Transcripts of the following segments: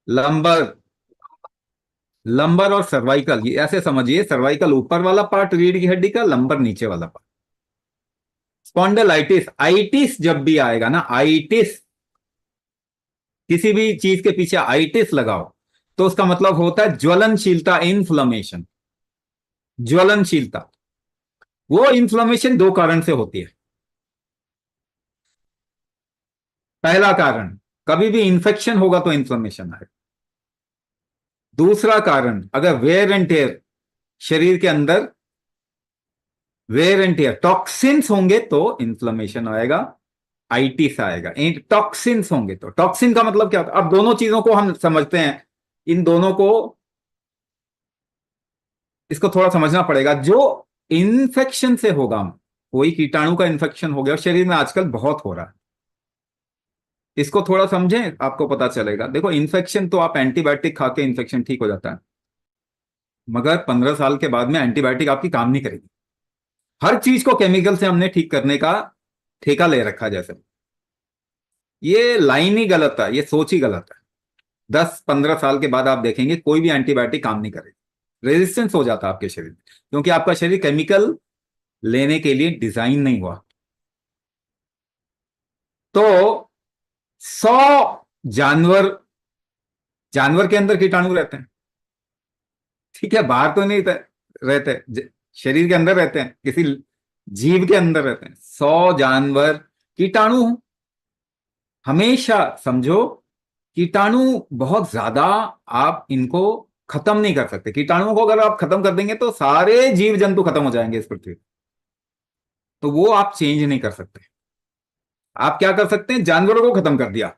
Lumbar, lumbar और cervical, ये ऐसे समझिए, सर्वाइकल ऊपर वाला पार्ट रीढ़ की हड्डी का, लंबर नीचे वाला पार्ट। स्पॉन्डिलाइटिस, आइटिस जब भी आएगा ना, आइटिस, किसी भी चीज के पीछे आइटिस लगाओ तो उसका मतलब होता है ज्वलनशीलता, इन्फ्लेमेशन, ज्वलनशीलता। वो इन्फ्लेमेशन दो कारण से होती है। पहला कारण, कभी भी इंफेक्शन होगा तो इन्फ्लेमेशन आएगा। दूसरा कारण, अगर वेयर एंड टेयर, शरीर के अंदर वेयर एंड टेयर, टॉक्सिन्स होंगे तो इन्फ्लेमेशन आएगा, आइटिस आएगा। टॉक्सिन्स होंगे तो, टॉक्सिन का मतलब क्या होता है? अब दोनों चीजों को हम समझते हैं, इन दोनों को, इसको थोड़ा समझना पड़ेगा। जो इन्फेक्शन से होगा, कोई कीटाणु का इन्फेक्शन हो गया, और शरीर में आजकल बहुत हो रहा है, इसको थोड़ा समझें, आपको पता चलेगा। देखो, इन्फेक्शन तो आप एंटीबायोटिक खा के इन्फेक्शन ठीक हो जाता है, मगर 15 साल के बाद में एंटीबायोटिक आपकी काम नहीं करेगी। हर चीज को केमिकल से हमने ठीक करने का ठेका ले रखा है जैसे। ये लाइन ही गलत है, ये सोच ही गलत है। 10-15 साल के बाद आप देखेंगे कोई भी एंटीबायोटिक काम नहीं करेगी, रेजिस्टेंस हो जाता है आपके शरीर में, क्योंकि आपका शरीर केमिकल लेने के लिए डिजाइन नहीं हुआ। तो 100 जानवर के अंदर कीटाणु रहते हैं, ठीक है, बाहर तो नहीं रहते, शरीर के अंदर रहते हैं, किसी जीव के अंदर रहते हैं। 100 जानवर कीटाणु, हमेशा समझो, कीटाणु बहुत ज्यादा, आप इनको खत्म नहीं कर सकते। कीटाणुओं को अगर आप खत्म कर देंगे तो सारे जीव जंतु खत्म हो जाएंगे इस पृथ्वी पे। तो वो आप चेंज नहीं कर सकते। आप क्या कर सकते हैं? जानवरों को खत्म कर दिया।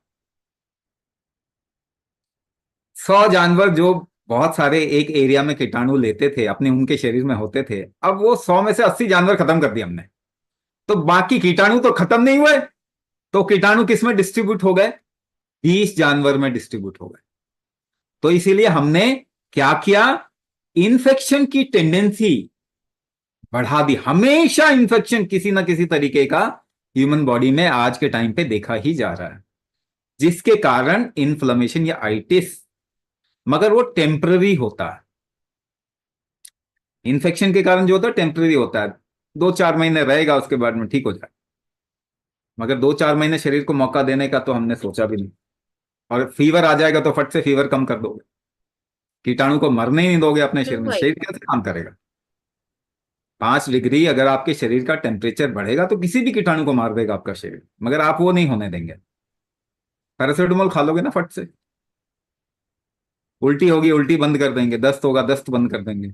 100 जानवर जो बहुत सारे एक एरिया में कीटाणु लेते थे, अपने उनके शरीर में होते थे, अब वो 100 में से 80 जानवर खत्म कर दिए हमने। तो बाकी कीटाणु तो खत्म नहीं हुए, तो कीटाणु किस में डिस्ट्रीब्यूट हो गए? 20 जानवर में डिस्ट्रीब्यूट हो गए। तो इसीलिए हमने क्या किया? इन्फेक्शन की टेंडेंसी बढ़ा दी। हमेशा इन्फेक्शन किसी ना किसी तरीके का ह्यूमन बॉडी में आज के टाइम पे देखा ही जा रहा है, जिसके कारण इन्फ्लेमेशन या आइटिस, मगर वो टेम्पररी होता है। इन्फेक्शन के कारण जो होता है टेम्पररी होता है, 2-4 महीने रहेगा, उसके बाद में ठीक हो जाए। मगर 2-4 महीने शरीर को मौका देने का तो हमने सोचा भी नहीं। और फीवर आ जाएगा तो फट से फीवर कम कर दोगे, कीटाणु को मरने ही नहीं दोगे अपने शरीर में, भाई। शरीर कैसे काम करेगा? 5 डिग्री अगर आपके शरीर का टेम्परेचर बढ़ेगा तो किसी भी कीटाणु को मार देगा आपका शरीर, मगर आप वो नहीं होने देंगे। पैरासिटामोल खा लोगे ना फट से, उल्टी होगी उल्टी बंद कर देंगे, दस्त होगा दस्त बंद कर देंगे।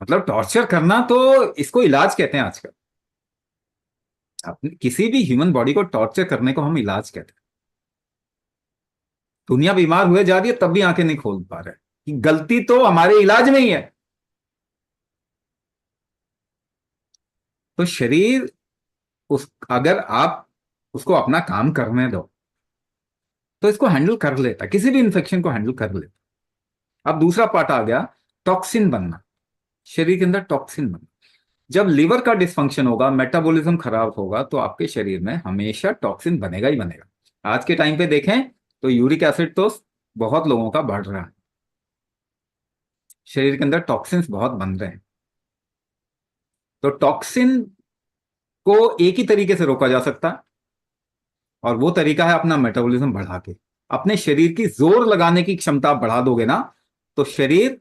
मतलब टॉर्चर करना, तो इसको इलाज कहते हैं आजकल। अपने किसी भी ह्यूमन बॉडी को टॉर्चर करने को हम इलाज कहते हैं। दुनिया बीमार हुए जा रही है तब भी आंखें नहीं खोल पा रहे कि गलती तो हमारे इलाज में ही है। तो शरीर, उस, अगर आप उसको अपना काम करने दो तो इसको हैंडल कर लेता, किसी भी इंफेक्शन को हैंडल कर लेता। अब दूसरा पार्ट आ गया, टॉक्सिन बनना, शरीर के अंदर टॉक्सिन बनना। जब लिवर का डिसफंक्शन होगा, मेटाबॉलिज्म खराब होगा, तो आपके शरीर में हमेशा टॉक्सिन बनेगा ही बनेगा। आज के टाइम पे देखें तो यूरिक एसिड तो बहुत लोगों का बढ़ रहा है, शरीर के अंदर टॉक्सिन्स बहुत बन रहे हैं। तो टॉक्सिन को एक ही तरीके से रोका जा सकता है, और वो तरीका है अपना मेटाबॉलिज्म बढ़ा के। अपने शरीर की जोर लगाने की क्षमता आप बढ़ा दोगे ना, तो शरीर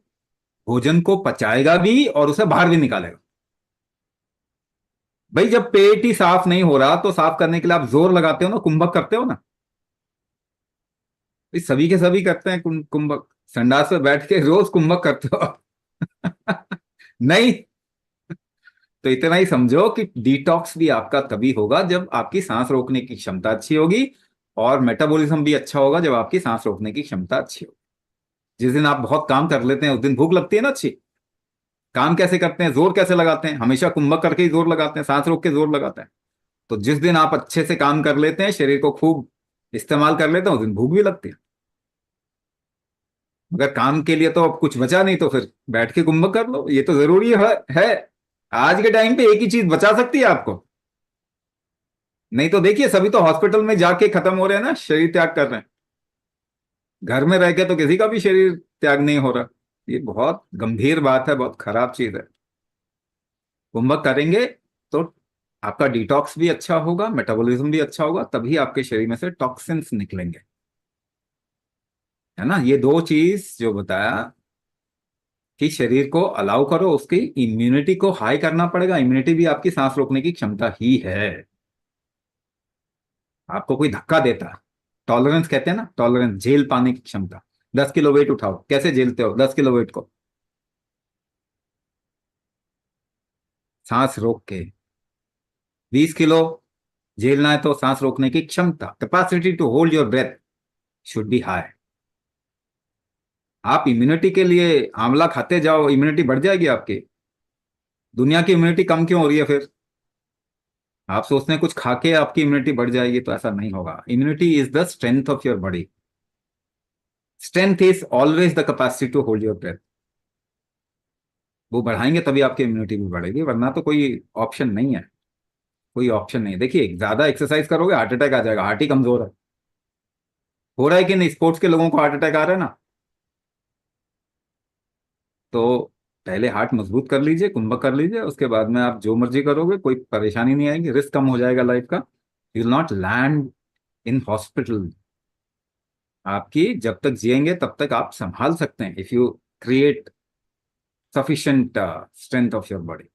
भोजन को पचाएगा भी और उसे बाहर भी निकालेगा। भाई, जब पेट ही साफ नहीं हो रहा तो साफ करने के लिए आप जोर लगाते हो ना, कुंभक करते हो ना। भाई, सभी के सभी करते हैं कुंभक, संडास पे बैठ के रोज कुंभक करते हो? नहीं। तो इतना ही समझो कि डिटॉक्स भी आपका तभी होगा जब आपकी सांस रोकने की क्षमता अच्छी होगी, और मेटाबॉलिज्म भी अच्छा होगा जब आपकी सांस रोकने की क्षमता अच्छी होगी। जिस दिन आप बहुत काम कर लेते हैं उस दिन भूख लगती है ना अच्छी। काम कैसे करते हैं, जोर कैसे लगाते हैं? हमेशा कुंभक करके ही जोर लगाते हैं, सांस रोक के जोर लगाते हैं। तो जिस दिन आप अच्छे से काम कर लेते हैं, शरीर को खूब इस्तेमाल कर लेते हैं, उस दिन भूख भी लगती है। मगर काम के लिए तो अब कुछ बचा नहीं, तो फिर बैठ के कुंभक कर लो, ये तो जरूरी है। आज के टाइम पे एक ही चीज बचा सकती है आपको। नहीं तो देखिए, सभी तो हॉस्पिटल में जाके खत्म हो रहे हैं ना, शरीर त्याग कर रहे हैं। घर में रह के तो किसी का भी शरीर त्याग नहीं हो रहा। ये बहुत गंभीर बात है, बहुत खराब चीज है। कुंभक करेंगे तो आपका डिटॉक्स भी अच्छा होगा, मेटाबॉलिज्म भी अच्छा होगा, तभी आपके शरीर में से टॉक्सिन्स निकलेंगे। है ना, ये दो चीज जो बताया कि शरीर को अलाउ करो, उसकी इम्यूनिटी को हाई करना पड़ेगा। इम्यूनिटी भी आपकी सांस रोकने की क्षमता ही है। आपको कोई धक्का देता, टॉलरेंस कहते हैं ना, टॉलरेंस, झेल पाने की क्षमता। 10 किलो वेट उठाओ, कैसे झेलते हो 10 किलो वेट को? सांस रोक के। 20 किलो झेलना है तो सांस रोकने की क्षमता, capacity to hold your breath should be high. आप इम्यूनिटी के लिए आंवला खाते जाओ, इम्यूनिटी बढ़ जाएगी आपकी। दुनिया की इम्यूनिटी कम क्यों हो रही है फिर? आप सोचते हैं कुछ खा के आपकी इम्यूनिटी बढ़ जाएगी, तो ऐसा नहीं होगा। Immunity is the strength of your body. Strength is always the capacity to hold your breath. वो बढ़ाएंगे तभी आपकी इम्यूनिटी भी बढ़ेगी, वरना तो कोई ऑप्शन नहीं है। कोई ऑप्शन नहीं है। देखिए, ज्यादा एक्सरसाइज करोगे हार्ट अटैक आ जाएगा, हार्ट ही कमजोर है। हो रहा है कि नहीं, स्पोर्ट्स के लोगों को हार्ट अटैक आ रहा है ना। तो पहले हार्ट मजबूत कर लीजिए, कुंभक कर लीजिए, उसके बाद में आप जो मर्जी करोगे कोई परेशानी नहीं आएगी, रिस्क कम हो जाएगा लाइफ का। You will not land in hospital. आपकी जब तक जिएंगे तब तक आप संभाल सकते हैं, if you create sufficient strength of your body.